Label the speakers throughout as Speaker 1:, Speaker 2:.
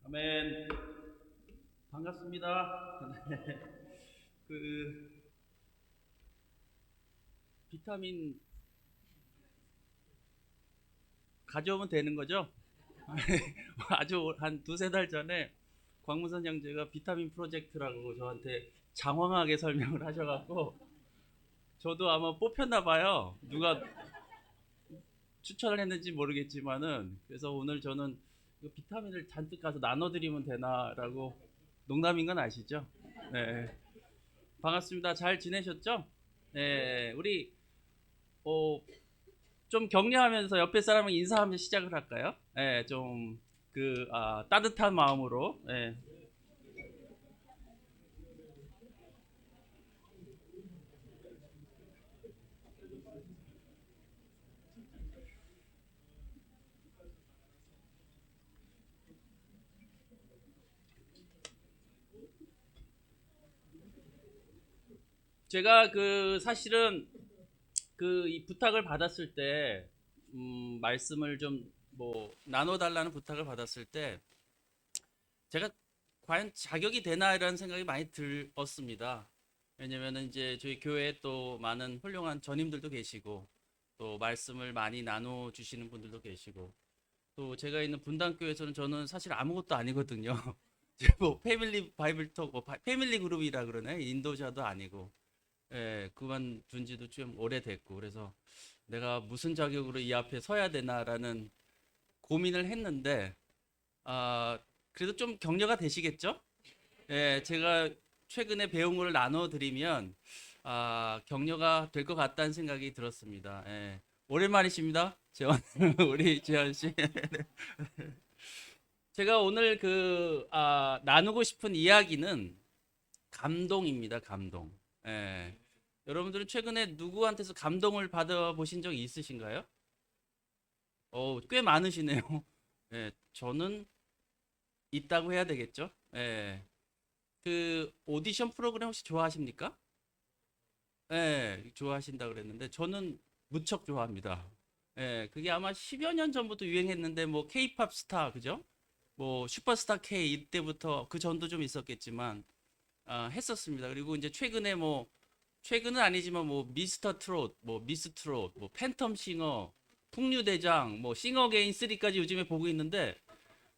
Speaker 1: 아멘. 반갑습니다. 네. 그 비타민 가져오면 되는 거죠? 아주 한 두세 달 전에 광무선 형제가 비타민 프로젝트라고 저한테 장황하게 설명을 하셔갖고 저도 아마 뽑혔나 봐요. 누가 추천을 했는지 모르겠지만은 그래서 오늘 저는 이 비타민을 잔뜩 가서 나눠드리면 되나라고 농담인 건 아시죠? 네. 반갑습니다. 잘 지내셨죠? 네. 우리 어, 좀 격려하면서 옆에 사람을 인사하면서 시작을 할까요? 예, 좀 따뜻한 마음으로. 예. 제가 사실은 이 부탁을 받았을 때 말씀을 좀 뭐 나눠달라는 부탁을 받았을 때 제가 과연 자격이 되나 이라는 생각이 많이 들었습니다. 왜냐면은 이제 저희 교회에 또 많은 훌륭한 전임들도 계시고 또 말씀을 많이 나눠 주시는 분들도 계시고 또 제가 있는 분당교회에서는 저는 사실 아무것도 아니거든요. 뭐 패밀리 바이블톡, 뭐 패밀리 그룹이라 그러네. 인도자도 아니고, 예, 그만둔 지도 좀 오래됐고, 그래서 내가 무슨 자격으로 이 앞에 서야 되나라는 고민을 했는데, 아, 그래도 좀 격려가 되시겠죠? 예, 제가 최근에 배운 걸 나눠드리면, 격려가 될 것 같다는 생각이 들었습니다. 예. 오랜만이십니다. 재원, 우리 재현 씨. 제가 오늘 나누고 싶은 이야기는 감동입니다. 감동. 예. 여러분들은 최근에 누구한테서 감동을 받아보신 적 있으신가요? 꽤 많으시네요. 예, 저는 있다고 해야 되겠죠? 예. 그 오디션 프로그램 혹시 좋아하십니까? 예, 좋아하신다 그랬는데 저는 무척 좋아합니다. 예, 그게 아마 10여 년 전부터 유행했는데 뭐 케이팝 스타 그죠? 뭐 슈퍼스타 K 이때부터 그 전도 좀 있었겠지만 했었습니다. 그리고 이제 최근에 뭐 최근은 아니지만 뭐 미스터 트롯, 뭐 미스 트롯, 뭐 팬텀 싱어, 풍류대장, 뭐 싱어게인 3까지 요즘에 보고 있는데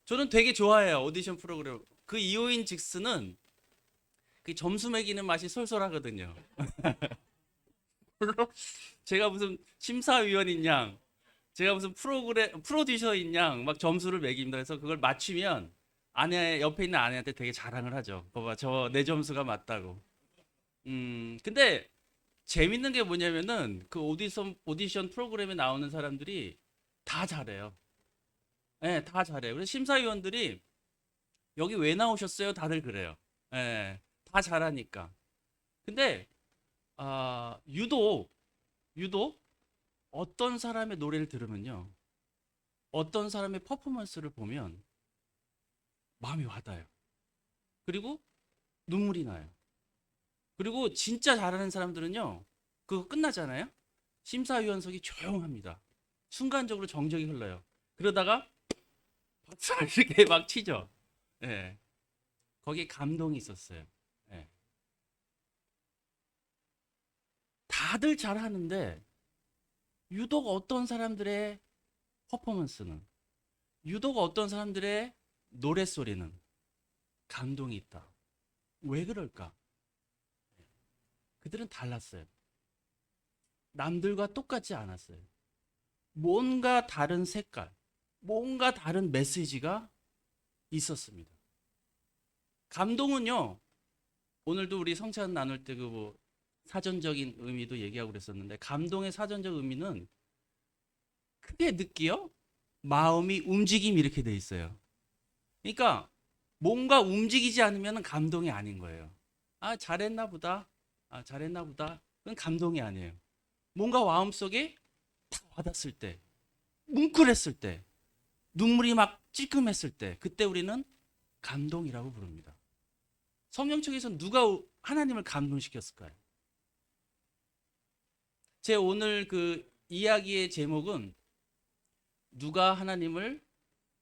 Speaker 1: 저는 되게 좋아해요. 오디션 프로그램. 그 이호인 직스는 그 점수 매기는 맛이 솔솔하거든요. 제가 무슨 심사위원인 양, 제가 무슨 프로듀서인 양 막 점수를 매깁니다. 그래서 그걸 맞추면 아내 옆에 있는 아내한테 되게 자랑을 하죠. 봐봐, 저 내 점수가 맞다고. 근데 재밌는 게 뭐냐면은 그 오디션 프로그램에 나오는 사람들이 다 잘해요. 예, 다 잘해요. 그래서 심사위원들이 여기 왜 나오셨어요? 다들 그래요. 예, 다 잘하니까. 근데 유독 어떤 사람의 노래를 들으면요, 어떤 사람의 퍼포먼스를 보면 마음이 와닿아요. 그리고 눈물이 나요. 그리고 진짜 잘하는 사람들은요, 그거 끝나잖아요. 심사위원석이 조용합니다. 순간적으로 정적이 흘러요. 그러다가 박수를 이렇게 막 치죠. 예. 거기에 감동이 있었어요. 예. 다들 잘하는데 유독 어떤 사람들의 퍼포먼스는, 유독 어떤 사람들의 노랫소리는 감동이 있다. 왜 그럴까? 그들은 달랐어요. 남들과 똑같지 않았어요. 뭔가 다른 색깔, 뭔가 다른 메시지가 있었습니다. 감동은요, 오늘도 우리 성찬 나눌 때 뭐 사전적인 의미도 얘기하고 그랬었는데, 감동의 사전적 의미는 크게 느끼요? 마음이 움직임 이렇게 돼 있어요. 그러니까 뭔가 움직이지 않으면 감동이 아닌 거예요. 잘했나 보다. 잘했나 보다. 그건 감동이 아니에요. 뭔가 마음속에 탁 와닿았을 때, 뭉클했을 때, 눈물이 막 찔끔했을 때, 그때 우리는 감동이라고 부릅니다. 성경책에서 누가 하나님을 감동시켰을까요? 제 오늘 그 이야기의 제목은 누가 하나님을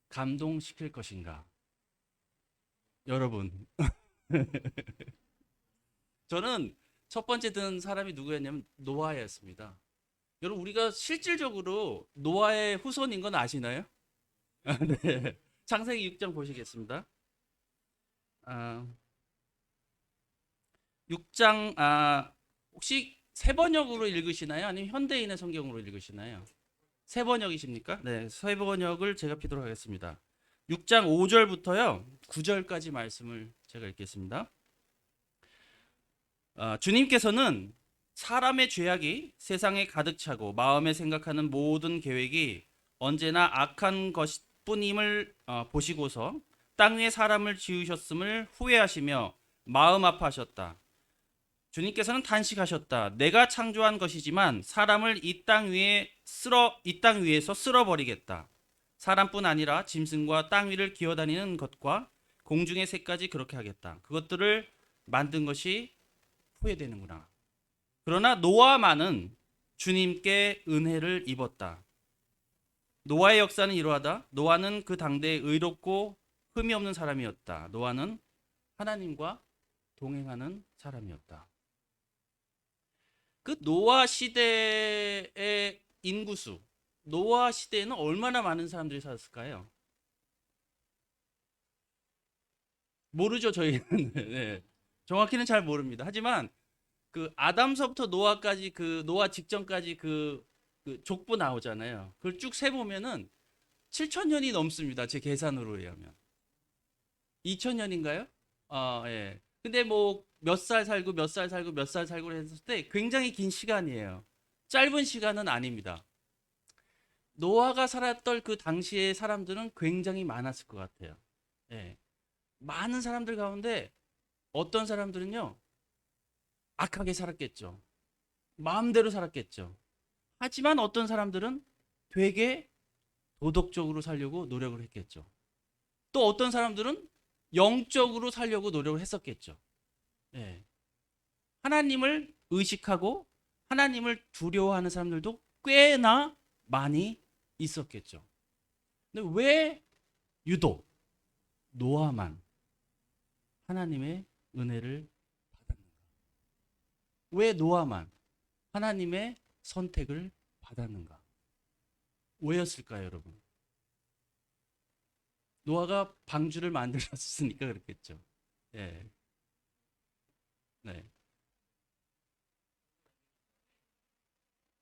Speaker 1: 감동시킬 것인가? 여러분. 저는 첫 번째 든 사람이 누구였냐면 노아였습니다. 여러분 우리가 실질적으로 노아의 후손인 건 아시나요? 네. 창세기 6장 보시겠습니다. 아, 6장 혹시 세번역으로 읽으시나요? 아니면 현대인의 성경으로 읽으시나요? 세번역이십니까? 네, 세번역을 제가 피도록 하겠습니다. 6장 5절부터요 9절까지 말씀을 제가 읽겠습니다. 주님께서는 사람의 죄악이 세상에 가득 차고 마음에 생각하는 모든 계획이 언제나 악한 것뿐임을 보시고서 땅 위에 사람을 지으셨음을 후회하시며 마음 아파하셨다. 주님께서는 탄식하셨다. 내가 창조한 것이지만 사람을 이 땅 위에서 쓸어버리겠다. 사람뿐 아니라 짐승과 땅 위를 기어다니는 것과 공중의 새까지 그렇게 하겠다. 그것들을 만든 것이 후회되는구나. 그러나 노아만은 주님께 은혜를 입었다. 노아의 역사는 이러하다. 노아는 그 당대에 의롭고 흠이 없는 사람이었다. 노아는 하나님과 동행하는 사람이었다. 그 노아 시대의 인구수, 노아 시대에는 얼마나 많은 사람들이 살았을까요? 모르죠, 저희는. 네. 정확히는 잘 모릅니다. 하지만 그 아담서부터 노아까지 그 노아 직전까지 그 족보 나오잖아요. 그걸 쭉 세보면은 7천 년이 넘습니다. 제 계산으로 의하면. 2천 년인가요? 예. 근데 뭐 몇 살 살고 몇 살 살고 몇 살 살고 했을 때 굉장히 긴 시간이에요. 짧은 시간은 아닙니다. 노아가 살았던 그 당시의 사람들은 굉장히 많았을 것 같아요. 예. 많은 사람들 가운데 어떤 사람들은요, 악하게 살았겠죠. 마음대로 살았겠죠. 하지만 어떤 사람들은 되게 도덕적으로 살려고 노력을 했겠죠. 또 어떤 사람들은 영적으로 살려고 노력을 했었겠죠. 예. 하나님을 의식하고 하나님을 두려워하는 사람들도 꽤나 많이 있었겠죠. 근데 왜 유독 노아만 하나님의 은혜를 받았는가? 왜 노아만 하나님의 선택을 받았는가? 왜였을까요, 여러분? 노아가 방주를 만들었으니까 그렇겠죠. 예. 네.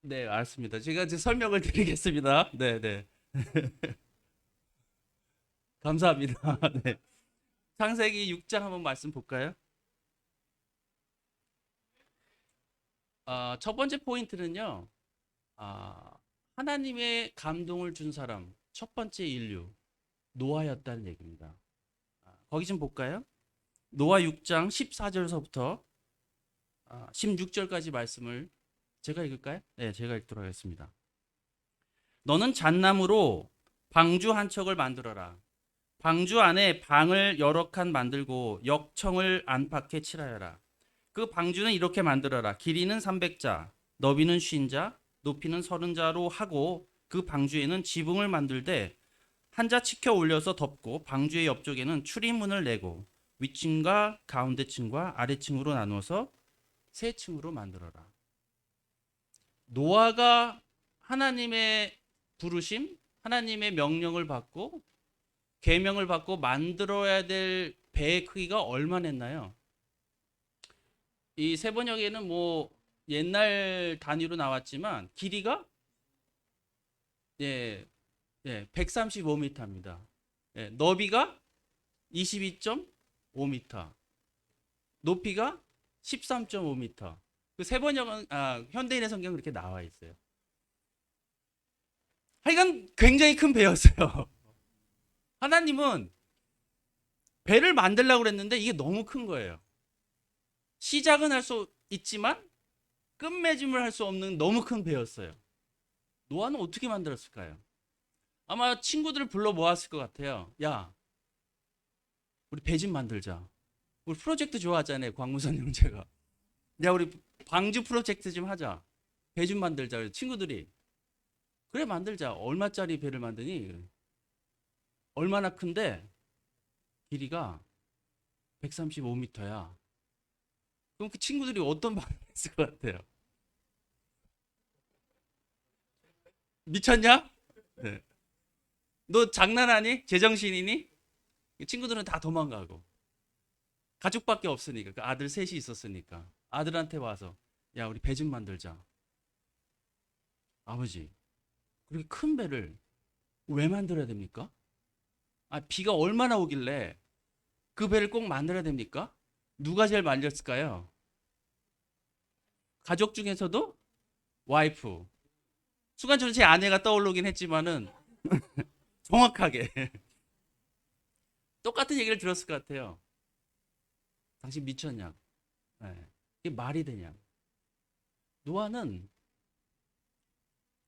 Speaker 1: 네, 알습니다. 제가 이제 설명을 드리겠습니다. 네, 네. 감사합니다. 네. 창세기 6장 한번 말씀 볼까요? 첫 번째 포인트는요. 아, 하나님의 감동을 준 사람, 첫 번째 인류, 노아였다는 얘기입니다. 거기 좀 볼까요? 노아 6장 14절서부터 16절까지 말씀을 제가 읽을까요? 네, 제가 읽도록 하겠습니다. 너는 잣나무로 방주 한 척을 만들어라. 방주 안에 방을 여러 칸 만들고 역청을 안팎에 칠하여라. 그 방주는 이렇게 만들어라. 길이는 300자, 너비는 50자, 높이는 30자로 하고 그 방주에는 지붕을 만들되 한 자 치켜 올려서 덮고 방주의 옆쪽에는 출입문을 내고 윗층과 가운데층과 아래층으로 나누어서 세 층으로 만들어라. 노아가 하나님의 부르심, 하나님의 명령을 받고 계명을 받고 만들어야 될 배의 크기가 얼마나 했나요? 이 세번역에는 뭐 옛날 단위로 나왔지만 길이가 예, 135m입니다. 예, 너비가 22.5m, 높이가 13.5m. 그 세번역은 현대인의 성경 그렇게 나와 있어요. 하여간 굉장히 큰 배였어요. 하나님은 배를 만들려고 그랬는데 이게 너무 큰 거예요. 시작은 할 수 있지만 끝맺음을 할 수 없는 너무 큰 배였어요. 노아는 어떻게 만들었을까요? 아마 친구들을 불러 모았을 것 같아요. 야, 우리 배 좀 만들자. 우리 프로젝트 좋아하잖아요. 광무선 형제가. 야, 우리 방주 프로젝트 좀 하자. 배 좀 만들자. 친구들이. 그래, 만들자. 얼마짜리 배를 만드니? 얼마나 큰데? 길이가 135m야. 그럼 그 친구들이 어떤 반응을 했을 것 같아요? 미쳤냐? 네. 너 장난하니? 제정신이니? 친구들은 다 도망가고. 가족밖에 없으니까. 그 아들 셋이 있었으니까. 아들한테 와서, 야, 우리 배 좀 만들자. 아버지, 그렇게 큰 배를 왜 만들어야 됩니까? 아, 비가 얼마나 오길래 그 배를 꼭 만들어야 됩니까? 누가 제일 말렸을까요? 가족 중에서도 와이프. 순간적으로 제 아내가 떠오르긴 했지만은 정확하게 똑같은 얘기를 들었을 것 같아요. 당신 미쳤냐? 네. 이게 말이 되냐? 노아는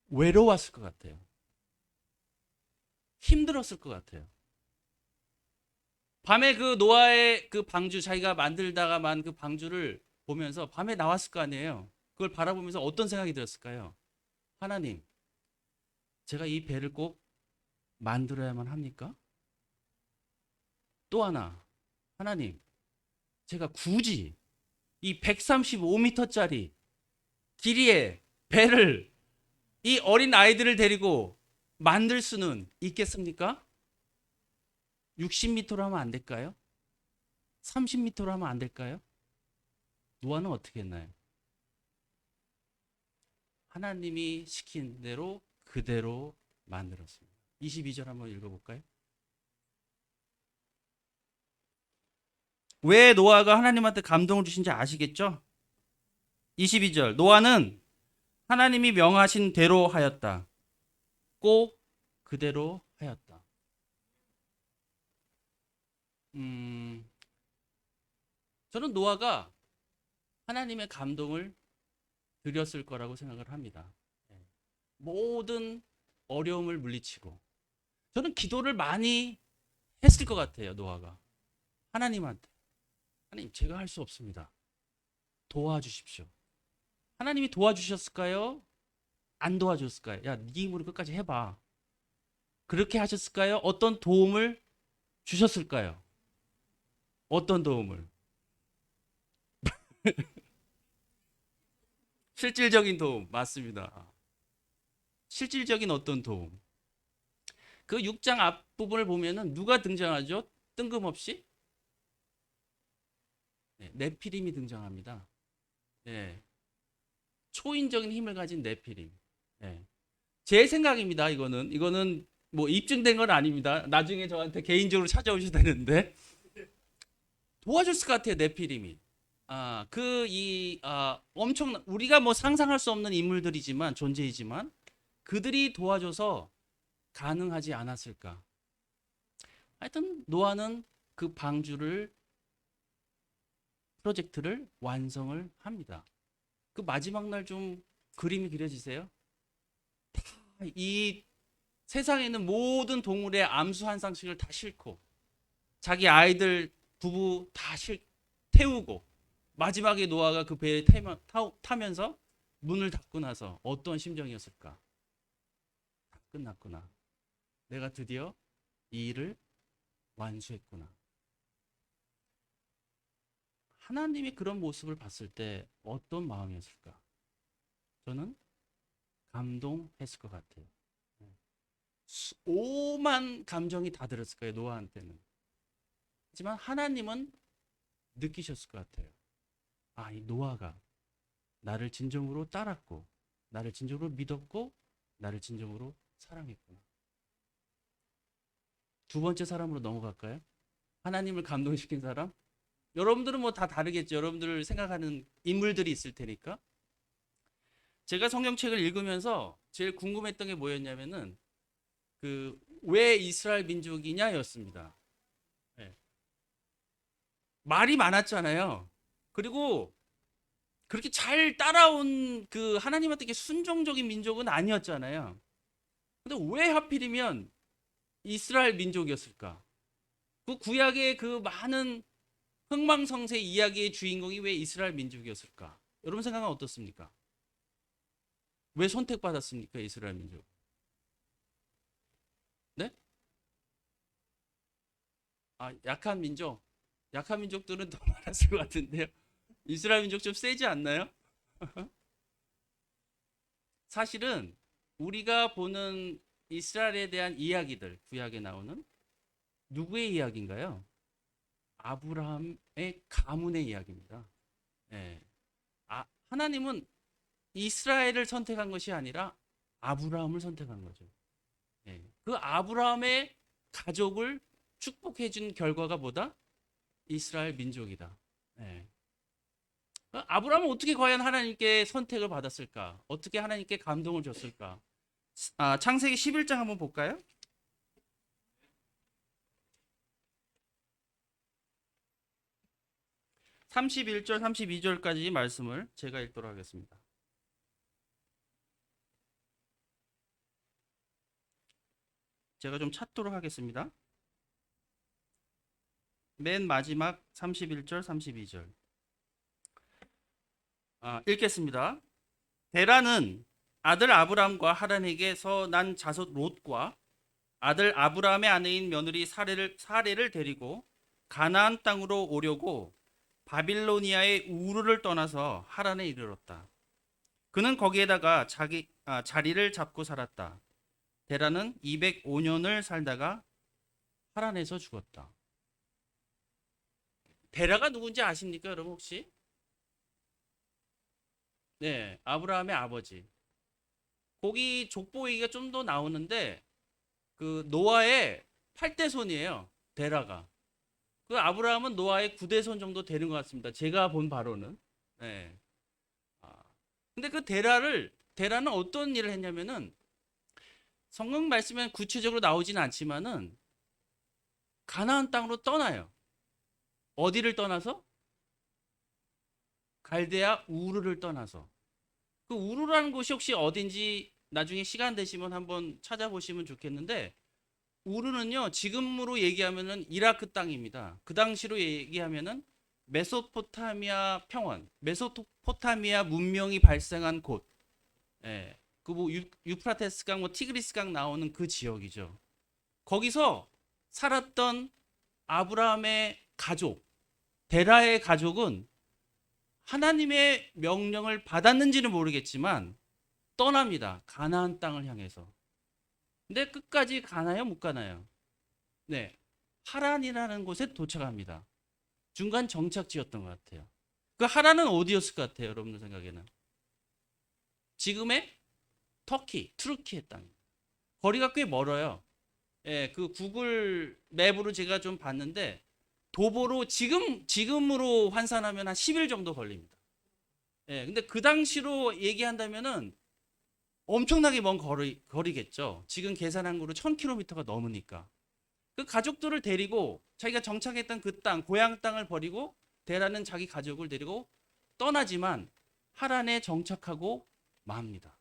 Speaker 1: 외로웠을 것 같아요. 힘들었을 것 같아요. 밤에 그 노아의 그 방주, 자기가 만들다가 만 그 방주를 보면서 밤에 나왔을 거 아니에요. 그걸 바라보면서 어떤 생각이 들었을까요? 하나님, 제가 이 배를 꼭 만들어야만 합니까? 또 하나, 하나님, 제가 굳이 이 135m짜리 길이의 배를 이 어린 아이들을 데리고 만들 수는 있겠습니까? 60m로 하면 안 될까요? 30m로 하면 안 될까요? 노아는 어떻게 했나요? 하나님이 시킨 대로 그대로 만들었습니다. 22절 한번 읽어볼까요? 왜 노아가 하나님한테 감동을 주신지 아시겠죠? 22절 노아는 하나님이 명하신 대로 하였다. 꼭 그대로 하였다. 음, 저는 노아가 하나님의 감동을 드렸을 거라고 생각을 합니다. 모든 어려움을 물리치고 저는 기도를 많이 했을 것 같아요. 노아가 하나님한테 하나님 제가 할 수 없습니다. 도와주십시오. 하나님이 도와주셨을까요? 안 도와줬을까요? 야, 네 힘으로 끝까지 해봐. 그렇게 하셨을까요? 어떤 도움을 주셨을까요? 어떤 도움을? 실질적인 도움 맞습니다. 실질적인 어떤 도움? 그 6장 앞부분을 보면은 누가 등장하죠? 뜬금없이 네, 네피림이 등장합니다. 네, 초인적인 힘을 가진 네피림. 네. 제 생각입니다. 이거는 뭐 입증된 건 아닙니다. 나중에 저한테 개인적으로 찾아오셔도 되는데 도와줬을 것 같아요. 네피림이. 엄청 우리가 뭐 상상할 수 없는 인물들이지만 존재이지만 그들이 도와줘서 가능하지 않았을까. 하여튼 노아는 그 방주를 프로젝트를 완성을 합니다. 그 마지막 날 좀 그림이 그려지세요? 이 세상에 있는 모든 동물의 암수 한 쌍씩을 다 싣고 자기 아이들 부부 다 태우고 마지막에 노아가 그 배에 타면서 문을 닫고 나서 어떤 심정이었을까? 끝났구나. 내가 드디어 이 일을 완수했구나. 하나님이 그런 모습을 봤을 때 어떤 마음이었을까? 저는 감동했을 것 같아요. 오만 감정이 다 들었을 거예요, 노아한테는. 하지만 하나님은 느끼셨을 것 같아요. 아, 이 노아가 나를 진정으로 따랐고, 나를 진정으로 믿었고, 나를 진정으로 사랑했구나. 두 번째 사람으로 넘어갈까요? 하나님을 감동시킨 사람? 여러분들은 뭐 다 다르겠죠. 여러분들 생각하는 인물들이 있을 테니까. 제가 성경책을 읽으면서 제일 궁금했던 게 뭐였냐면은 그 왜 이스라엘 민족이냐였습니다. 네. 말이 많았잖아요. 그리고 그렇게 잘 따라온 그 하나님한테 순종적인 민족은 아니었잖아요. 근데 왜 하필이면 이스라엘 민족이었을까? 그 구약의 그 많은 흥망성쇠 이야기의 주인공이 왜 이스라엘 민족이었을까? 여러분 생각은 어떻습니까? 왜 선택받았습니까? 이스라엘 민족. 네? 약한 민족. 약한 민족들은 더 많았을 것 같은데요. 이스라엘 민족 좀 세지 않나요? 사실은 우리가 보는 이스라엘에 대한 이야기들, 구약에 나오는 누구의 이야기인가요? 아브라함의 가문의 이야기입니다. 예. 하나님은 이스라엘을 선택한 것이 아니라 아브라함을 선택한 거죠. 예. 그 아브라함의 가족을 축복해 준 결과가 뭐다? 이스라엘 민족이다. 예. 아브라함은 어떻게 과연 하나님께 선택을 받았을까? 어떻게 하나님께 감동을 줬을까? 창세기 11장 한번 볼까요? 31절, 32절까지 말씀을 제가 읽도록 하겠습니다. 제가 좀 찾도록 하겠습니다. 맨 마지막 31절, 32절. 읽겠습니다. 데라는 아들 아브람과 하란에게서 난 자손 롯과 아들 아브라함의 아내인 며느리 사레를 데리고 가나안 땅으로 오려고 바빌로니아의 우르를 떠나서 하란에 이르렀다. 그는 거기에다가 자리를 잡고 살았다. 데라는 205년을 살다가 하란에서 죽었다. 데라가 누군지 아십니까, 여러분 혹시? 네, 아브라함의 아버지. 거기 족보 얘기가 좀 더 나오는데 그 노아의 8대 손이에요. 데라가. 그 아브라함은 노아의 9대 손 정도 되는 것 같습니다. 제가 본 바로는. 네. 근데 그 데라는 어떤 일을 했냐면은 성경 말씀에 구체적으로 나오지는 않지만은 가나안 땅으로 떠나요. 어디를 떠나서? 갈대아 우르를 떠나서. 그 우르라는 곳이 혹시 어딘지 나중에 시간 되시면 한번 찾아보시면 좋겠는데 우르는요 지금으로 얘기하면은 이라크 땅입니다. 그 당시로 얘기하면은 메소포타미아 평원, 메소포타미아 문명이 발생한 곳, 예, 그뭐 유프라테스 강, 뭐 티그리스 강 나오는 그 지역이죠. 거기서 살았던 아브라함의 가족, 데라의 가족은 하나님의 명령을 받았는지는 모르겠지만 떠납니다. 가나안 땅을 향해서. 근데 끝까지 가나요? 못 가나요? 네. 하란이라는 곳에 도착합니다. 중간 정착지였던 것 같아요. 그 하란은 어디였을 것 같아요? 여러분들 생각에는. 지금의 투르키의 땅. 거리가 꽤 멀어요. 예, 그 구글 맵으로 제가 좀 봤는데 도보로 지금으로 환산하면 한 10일 정도 걸립니다. 예, 근데 그 당시로 얘기한다면은 엄청나게 먼 거리겠죠. 지금 계산한 거로 1000km가 넘으니까. 그 가족들을 데리고 자기가 정착했던 그 땅, 고향 땅을 버리고 데라는 자기 가족을 데리고 떠나지만 하란에 정착하고 맙니다.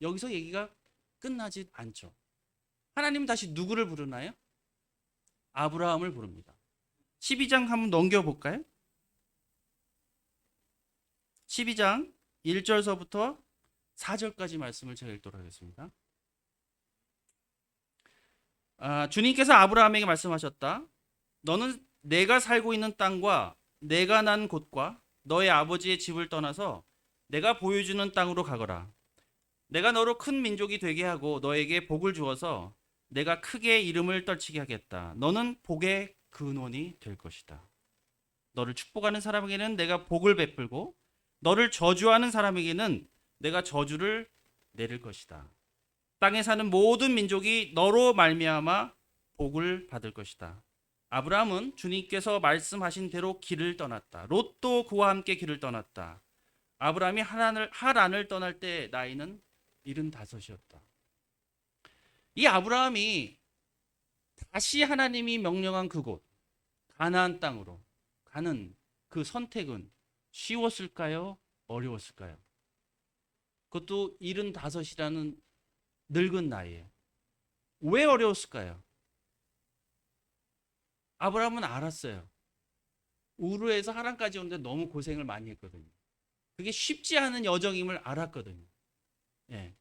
Speaker 1: 여기서 얘기가 끝나지 않죠. 하나님은 다시 누구를 부르나요? 아브라함을 부릅니다. 12장 한번 넘겨볼까요? 12장 1절서부터 4절까지 말씀을 제가 읽도록 하겠습니다. 주님께서 아브라함에게 말씀하셨다. 너는 내가 살고 있는 땅과 내가 난 곳과 너의 아버지의 집을 떠나서 내가 보여주는 땅으로 가거라. 내가 너로 큰 민족이 되게 하고 너에게 복을 주어서 내가 크게 이름을 떨치게 하겠다. 너는 복의 근원이 될 것이다. 너를 축복하는 사람에게는 내가 복을 베풀고 너를 저주하는 사람에게는 내가 저주를 내릴 것이다. 땅에 사는 모든 민족이 너로 말미암아 복을 받을 것이다. 아브라함은 주님께서 말씀하신 대로 길을 떠났다. 롯도 그와 함께 길을 떠났다. 아브라함이 하란을 떠날 때 나이는 75이었다. 이 아브라함이 다시 하나님이 명령한 그곳 가나안 땅으로 가는 그 선택은 쉬웠을까요? 어려웠을까요? 그것도 75이라는 늙은 나이에. 왜 어려웠을까요? 아브라함은 알았어요. 우르에서 하란까지 오는데 너무 고생을 많이 했거든요. 그게 쉽지 않은 여정임을 알았거든요. 예.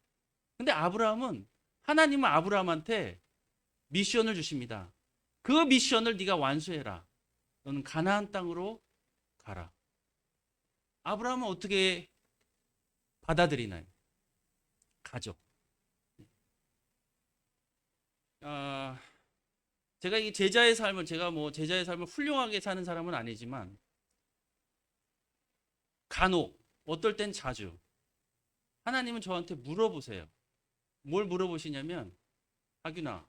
Speaker 1: 근데 하나님은 아브라함한테 미션을 주십니다. 그 미션을 네가 완수해라. 너는 가나안 땅으로 가라. 아브라함은 어떻게 받아들이나요? 가죠. 아, 제가 이 제자의 삶을 제가 뭐 제자의 삶을 훌륭하게 사는 사람은 아니지만 간혹 어떨 땐 자주 하나님은 저한테 물어보세요. 뭘 물어보시냐면 하균아,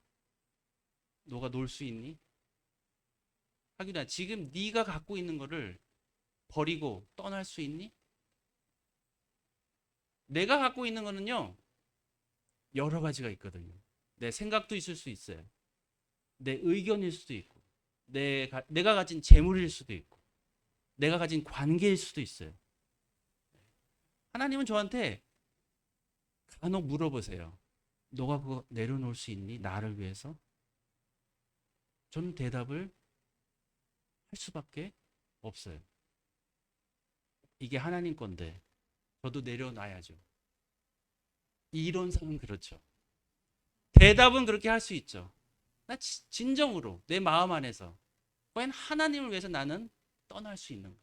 Speaker 1: 너가 놀 수 있니? 하균아, 지금 네가 갖고 있는 거를 버리고 떠날 수 있니? 내가 갖고 있는 거는요, 여러 가지가 있거든요. 내 생각도 있을 수 있어요. 내 의견일 수도 있고, 내가 가진 재물일 수도 있고, 내가 가진 관계일 수도 있어요. 하나님은 저한테 간혹 물어보세요. 너가 그거 내려놓을 수 있니? 나를 위해서? 저는 대답을 할 수밖에 없어요. 이게 하나님 건데 저도 내려놔야죠. 이론상은 그렇죠. 대답은 그렇게 할 수 있죠. 나 진정으로 내 마음 안에서 과연 하나님을 위해서 나는 떠날 수 있는가?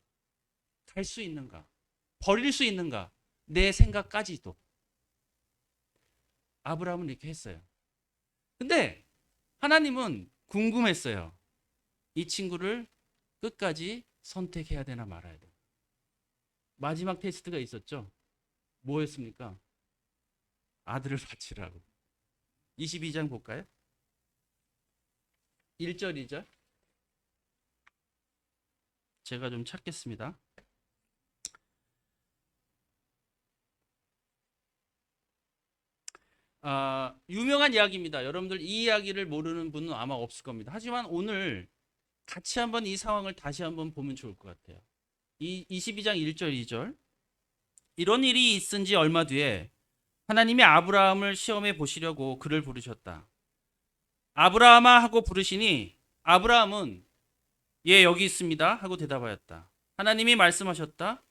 Speaker 1: 갈 수 있는가? 버릴 수 있는가? 내 생각까지도. 아브라함은 이렇게 했어요. 근데 하나님은 궁금했어요. 이 친구를 끝까지 선택해야 되나 말아야 되나. 마지막 테스트가 있었죠. 뭐였습니까? 아들을 바치라고. 22장 볼까요? 1절, 2절. 제가 좀 찾겠습니다. 유명한 이야기입니다. 여러분들 이 이야기를 모르는 분은 아마 없을 겁니다. 하지만 오늘 같이 한번 이 상황을 다시 한번 보면 좋을 것 같아요. 22장 1절, 2절. 이런 일이 있은 지 얼마 뒤에 하나님이 아브라함을 시험해 보시려고 그를 부르셨다. 아브라함아 하고 부르시니 아브라함은 예, 여기 있습니다 하고 대답하였다. 하나님이 말씀하셨다.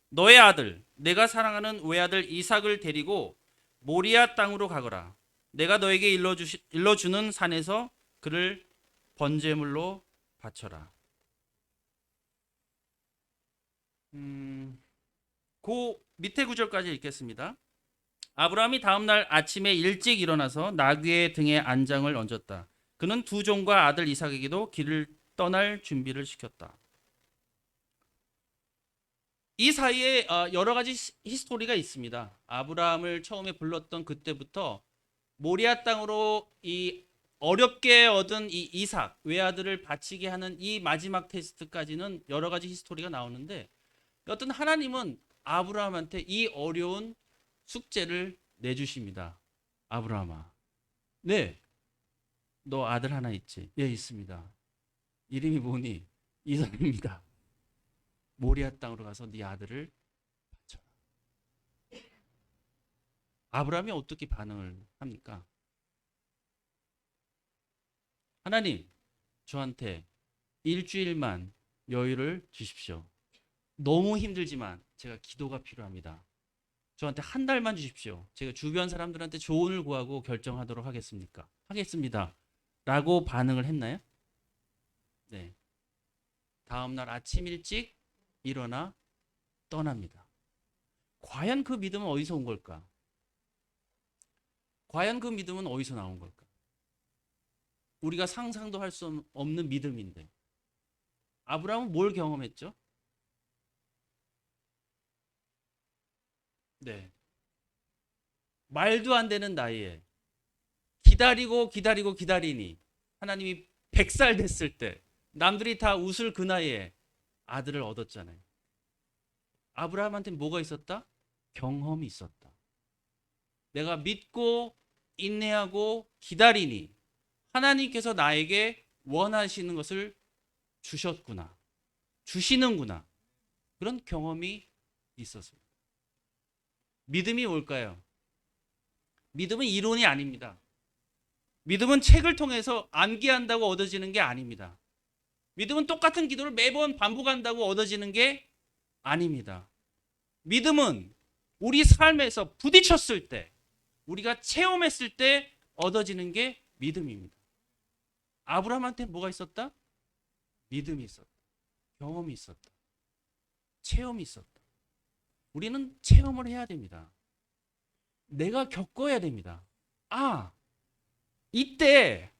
Speaker 1: 너의 아들, 내가 사랑하는 외아들 이삭을 데리고 모리아 땅으로 가거라. 내가 너에게 일러주는 산에서 그를 번제물로 바쳐라. 그 밑에 구절까지 읽겠습니다. 아브라함이 다음날 아침에 일찍 일어나서 나귀의 등에 안장을 얹었다. 그는 두 종과 아들 이삭에게도 길을 떠날 준비를 시켰다. 이 사이에 여러 가지 히스토리가 있습니다. 아브라함을 처음에 불렀던 그때부터 모리아 땅으로 이 어렵게 얻은 이 이삭 외아들을 바치게 하는 이 마지막 테스트까지는 여러 가지 히스토리가 나오는데 여튼 하나님은 아브라함한테 이 어려운 숙제를 내주십니다. 아브라함아, 네, 너 아들 하나 있지? 예, 있습니다. 이름이 뭐니? 이삭입니다. 모리아 땅으로 가서 네 아들을 바쳐라. 아브라함이 어떻게 반응을 합니까? 하나님, 저한테 일주일만 여유를 주십시오. 너무 힘들지만 제가 기도가 필요합니다. 저한테 한 달만 주십시오. 제가 주변 사람들한테 조언을 구하고 결정하도록 하겠습니다. 라고 반응을 했나요? 네. 다음날 아침 일찍 일어나 떠납니다. 과연 그 믿음은 어디서 온 걸까? 과연 그 믿음은 어디서 나온 걸까? 우리가 상상도 할 수 없는 믿음인데 아브라함은 뭘 경험했죠? 네. 말도 안 되는 나이에 기다리니 하나님이 100살 됐을 때 남들이 다 웃을 그 나이에 아들을 얻었잖아요. 아브라함한테 뭐가 있었다? 경험이 있었다. 내가 믿고 인내하고 기다리니 하나님께서 나에게 원하시는 것을 주셨구나. 주시는구나. 그런 경험이 있었습니다. 믿음이 뭘까요? 믿음은 이론이 아닙니다. 믿음은 책을 통해서 암기한다고 얻어지는 게 아닙니다. 믿음은 똑같은 기도를 매번 반복한다고 얻어지는 게 아닙니다. 믿음은 우리 삶에서 부딪혔을 때, 우리가 체험했을 때 얻어지는 게 믿음입니다. 아브라함한테 뭐가 있었다? 믿음이 있었다. 경험이 있었다. 체험이 있었다. 우리는 체험을 해야 됩니다. 내가 겪어야 됩니다. 아, 이때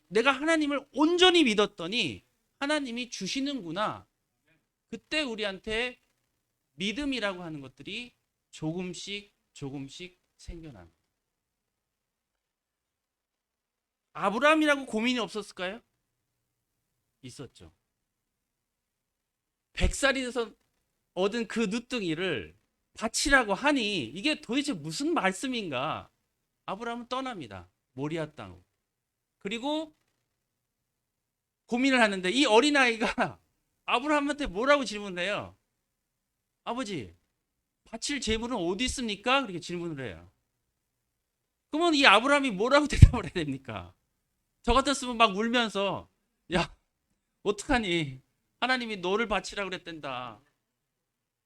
Speaker 1: 내가 하나님을 온전히 믿었더니 하나님이 주시는구나. 그때 우리한테 믿음이라고 하는 것들이 조금씩 조금씩 생겨납니다. 아브라함이라고 고민이 없었을까요? 있었죠. 100살이 돼서 얻은 그 누뚱이를 바치라고 하니 이게 도대체 무슨 말씀인가? 아브라함은 떠납니다. 모리아 땅으로. 그리고 고민을 하는데 이 어린아이가 아브라함한테 뭐라고 질문해요? 아버지, 바칠 재물은 어디 있습니까? 그렇게 질문을 해요. 그러면 이 아브라함이 뭐라고 대답을 해야 됩니까? 저 같았으면 막 울면서 야, 어떡하니? 하나님이 너를 바치라 그랬단다.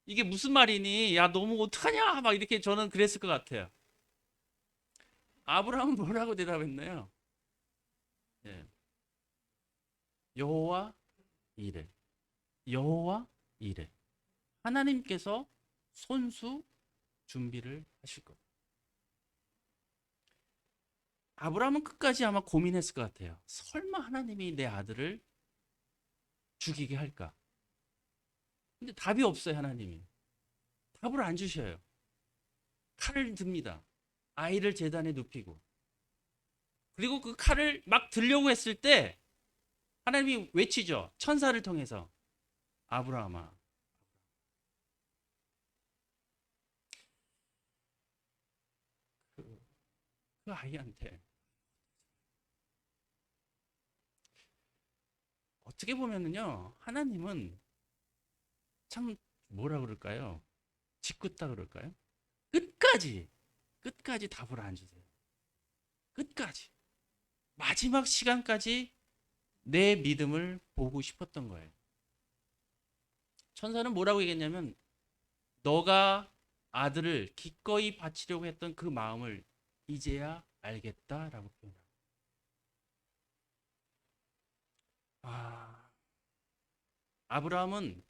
Speaker 1: 이게 무슨 말이니? 야, 너무 어떡하냐? 막 이렇게 저는 그랬을 것 같아요. 아브라함은 뭐라고 대답했나요? 예. 여호와 이래. 여호와 이래. 하나님께서 손수 준비를 하실 것. 아브라함은 끝까지 아마 고민했을 것 같아요. 설마 하나님이 내 아들을 죽이게 할까? 근데 답이 없어요, 하나님이. 답을 안 주셔요. 칼을 듭니다. 아이를 제단에 눕히고. 그리고 그 칼을 막 들려고 했을 때 하나님이 외치죠. 천사를 통해서. 아브라함아. 그, 그 아이한테 어떻게 보면은요, 하나님은 참 뭐라 그럴까요? 짓궂다 그럴까요? 끝까지, 끝까지 답을 안 주세요. 끝까지. 마지막 시간까지 내 믿음을 보고 싶었던 거예요. 천사는 뭐라고 얘기했냐면, 너가 아들을 기꺼이 바치려고 했던 그 마음을 이제야 알겠다라고 표현합니다. 아, 아브라함은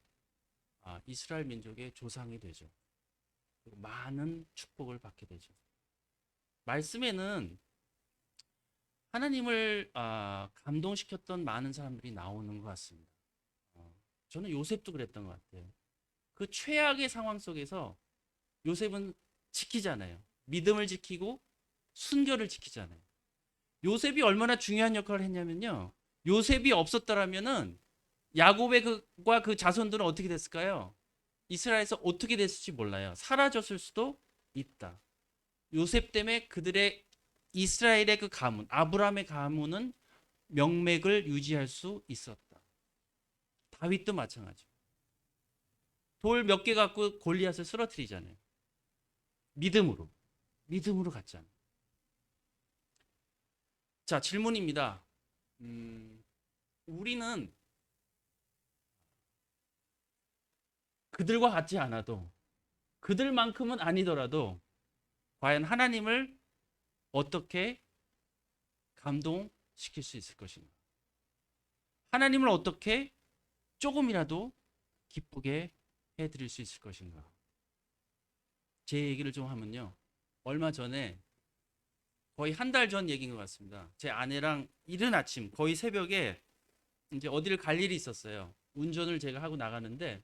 Speaker 1: 이스라엘 민족의 조상이 되죠. 그리고 많은 축복을 받게 되죠. 말씀에는 하나님을 감동시켰던 많은 사람들이 나오는 것 같습니다. 저는 요셉도 그랬던 것 같아요. 그 최악의 상황 속에서 요셉은 지키잖아요. 믿음을 지키고 순결을 지키잖아요. 요셉이 얼마나 중요한 역할을 했냐면요. 요셉이 없었더라면은 야곱의 그과 그 자손들은 어떻게 됐을까요? 이스라엘에서 어떻게 됐을지 몰라요. 사라졌을 수도 있다. 요셉 때문에 그들의 이스라엘의 그 가문, 아브라함의 가문은 명맥을 유지할 수 있었다. 다윗도 마찬가지. 돌 몇 개 갖고 골리앗을 쓰러뜨리잖아요. 믿음으로. 믿음으로 갔잖아요. 자, 질문입니다. 우리는 그들과 같지 않아도 그들만큼은 아니더라도 과연 하나님을 어떻게 감동시킬 수 있을 것인가? 하나님을 어떻게 조금이라도 기쁘게 해드릴 수 있을 것인가? 제 얘기를 좀 하면요. 얼마 전에 거의 한 달 전 얘기인 것 같습니다. 제 아내랑 이른 아침 거의 새벽에 이제 어디를 갈 일이 있었어요. 운전을 제가 하고 나가는데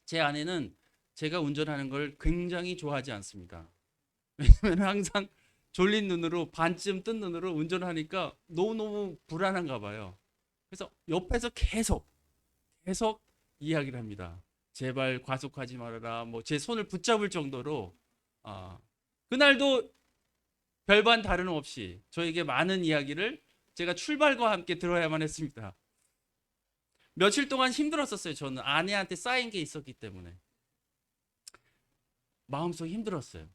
Speaker 1: 제 아내는 제가 운전하는 걸 굉장히 좋아하지 않습니다. 왜냐면 항상 졸린 눈으로 반쯤 뜬 눈으로 운전하니까 너무너무 불안한가 봐요. 그래서 옆에서 계속 이야기를 합니다. 제발 과속하지 말아라. 뭐 제 손을 붙잡을 정도로 아, 그날도 별반 다름없이 저에게 많은 이야기를 제가 출발과 함께 들어야만 했습니다. 며칠 동안 힘들었었어요. 저는 아내한테 쌓인 게 있었기 때문에 마음속이 힘들었어요.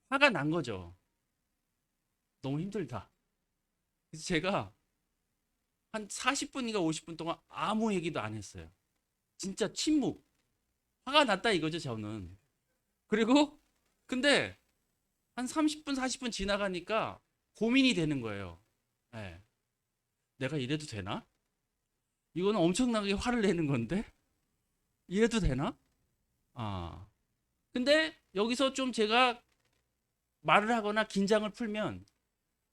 Speaker 1: 화가 난 거죠. 너무 힘들다. 그래서 제가 한 40분인가 50분 동안 아무 얘기도 안 했어요. 진짜 침묵. 화가 났다 이거죠, 저는. 그리고 근데 한 30분, 40분 지나가니까 고민이 되는 거예요. 네. 내가 이래도 되나? 이거는 엄청나게 화를 내는 건데 이래도 되나? 아. 근데 여기서 좀 제가 말을 하거나 긴장을 풀면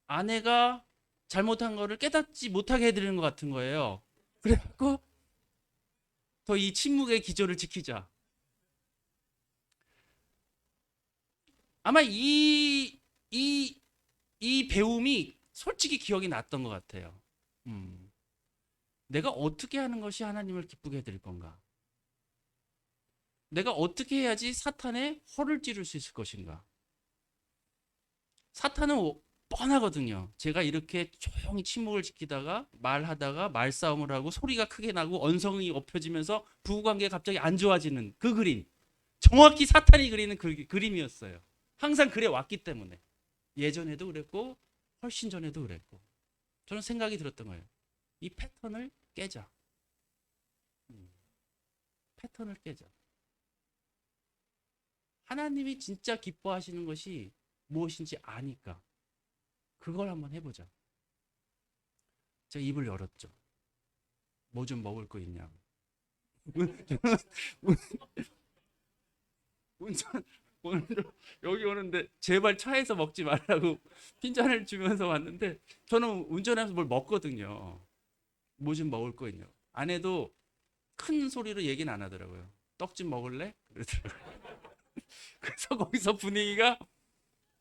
Speaker 1: 아내가 잘못한 거를 깨닫지 못하게 해드리는 것 같은 거예요. 그래갖고 더 이 침묵의 기조를 지키자. 아마 이, 이 배움이 솔직히 기억이 났던 것 같아요. 음, 내가 어떻게 하는 것이 하나님을 기쁘게 해드릴 건가? 내가 어떻게 해야지 사탄의 허를 찌를 수 있을 것인가? 사탄은 뻔하거든요. 제가 이렇게 조용히 침묵을 지키다가 말하다가 말싸움을 하고 소리가 크게 나고 언성이 엎혀지면서 부부관계가 갑자기 안 좋아지는 그 그림. 정확히 사탄이 그리는 그 그림이었어요. 항상 그래 왔기 때문에. 예전에도 그랬고 훨씬 전에도 그랬고. 저는 생각이 들었던 거예요. 이 패턴을 깨자. 음, 패턴을 깨자. 하나님이 진짜 기뻐하시는 것이 무엇인지 아니까 그걸 한번 해보자. 제가 입을 열었죠. 뭐 좀 먹을 거 있냐고. 운전 오늘 여기 오는데 제발 차에서 먹지 말라고 핀잔을 주면서 왔는데 저는 운전하면서 뭘 먹거든요. 뭐 좀 먹을 거 있냐고. 아내도 큰 소리로 얘기는 안 하더라고요. 떡 좀 먹을래? 그러더라고요. 그래서 거기서 분위기가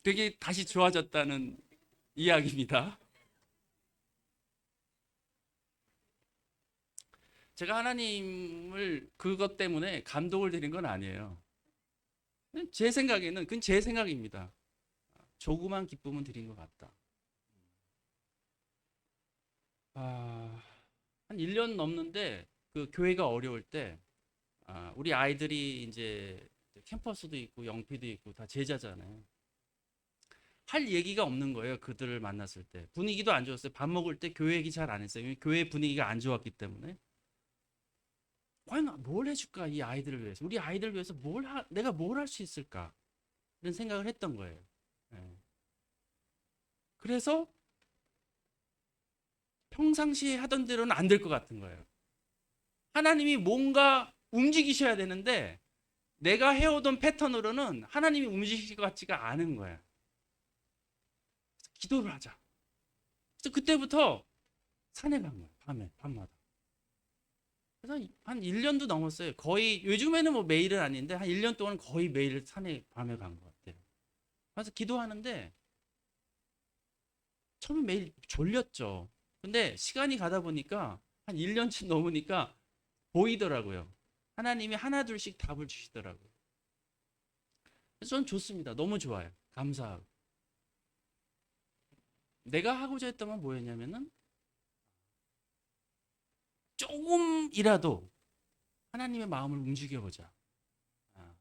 Speaker 1: 되게 다시 좋아졌다는 이야기입니다. 제가 하나님을 그것 때문에 감동을 드린 건 아니에요. 제 생각에는 그건 제 생각입니다. 조그만 기쁨은 드린 것 같다. 아, 한 1년 넘는데 그 교회가 어려울 때 우리 아이들이 이제 캠퍼스도 있고 영피도 있고 다 제자잖아요. 할 얘기가 없는 거예요. 그들을 만났을 때. 분위기도 안 좋았어요. 밥 먹을 때 교회 얘기 잘 안 했어요. 교회 분위기가 안 좋았기 때문에. 과연 뭘 해줄까 이 아이들을 위해서. 우리 아이들을 위해서 내가 뭘 할 수 있을까. 이런 생각을 했던 거예요. 예. 그래서 평상시에 하던 대로는 안 될 것 같은 거예요. 하나님이 뭔가 움직이셔야 되는데 내가 해오던 패턴으로는 하나님이 움직이실 것 같지가 않은 거예요. 기도를 하자. 그래서 그때부터 산에 간 거예요. 밤마다. 그래서 한 1년도 넘었어요. 거의 요즘에는 뭐 매일은 아닌데 한 1년 동안 거의 매일 산에 밤에 간 것 같아요. 그래서 기도하는데 처음에 매일 졸렸죠. 근데 시간이 가다 보니까 한 1년쯤 넘으니까 보이더라고요. 하나님이 하나둘씩 답을 주시더라고요. 그래서 전 좋습니다. 너무 좋아요. 감사하고. 내가 하고자 했던 건 뭐였냐면은 조금이라도 하나님의 마음을 움직여보자. 아,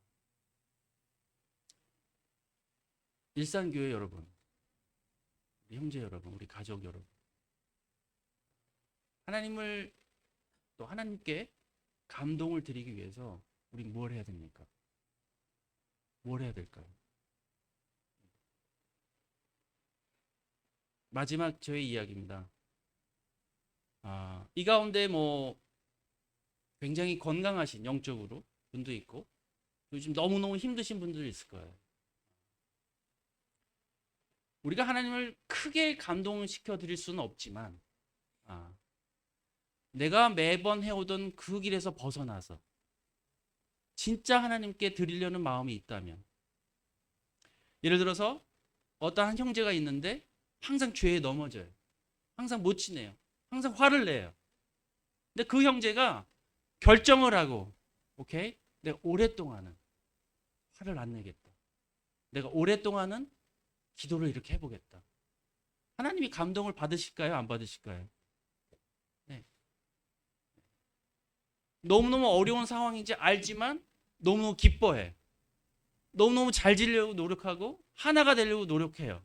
Speaker 1: 일산교회 여러분, 우리 형제 여러분, 우리 가족 여러분. 하나님을 또 하나님께 감동을 드리기 위해서 우리 뭘 해야 됩니까? 뭘 해야 될까요? 마지막 저의 이야기입니다. 이 가운데 뭐 굉장히 건강하신 영적으로 분도 있고 요즘 너무너무 힘드신 분들도 있을 거예요. 우리가 하나님을 크게 감동시켜 드릴 수는 없지만 아, 내가 매번 해오던 그 길에서 벗어나서 진짜 하나님께 드리려는 마음이 있다면 예를 들어서 어떠한 형제가 있는데 항상 죄에 넘어져요. 항상 못 지내요. 항상 화를 내요. 근데 그 형제가 결정을 하고 오케이? 내가 오랫동안은 화를 안 내겠다. 내가 오랫동안은 기도를 이렇게 해보겠다. 하나님이 감동을 받으실까요? 안 받으실까요? 네. 너무너무 어려운 상황인지 알지만 너무너무 기뻐해. 너무너무 잘 지려고 노력하고 하나가 되려고 노력해요.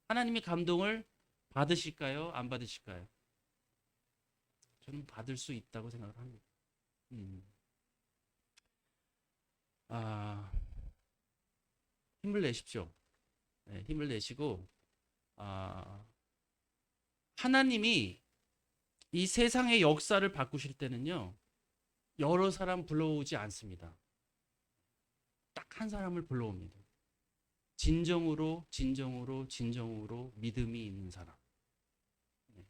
Speaker 1: 하나님이 감동을 받으실까요? 안 받으실까요? 저는 받을 수 있다고 생각을 합니다. 음. 아, 힘을 내십시오. 네, 힘을 내시고 하나님이 이 세상의 역사를 바꾸실 때는요, 여러 사람 불러오지 않습니다. 딱 한 사람을 불러옵니다. 진정으로, 진정으로, 진정으로 믿음이 있는 사람. 네.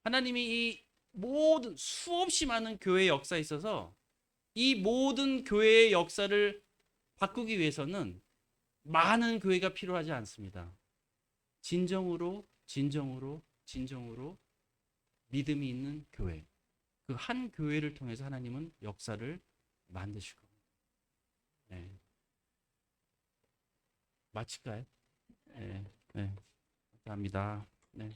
Speaker 1: 하나님이 이 모든 수없이 많은 교회의 역사에 있어서 이 모든 교회의 역사를 바꾸기 위해서는 많은 교회가 필요하지 않습니다. 진정으로, 진정으로, 진정으로 믿음이 있는 교회. 그 한 교회를 통해서 하나님은 역사를 만드실 겁니다. 네. 마칠까요? 네. 네. 감사합니다. 네.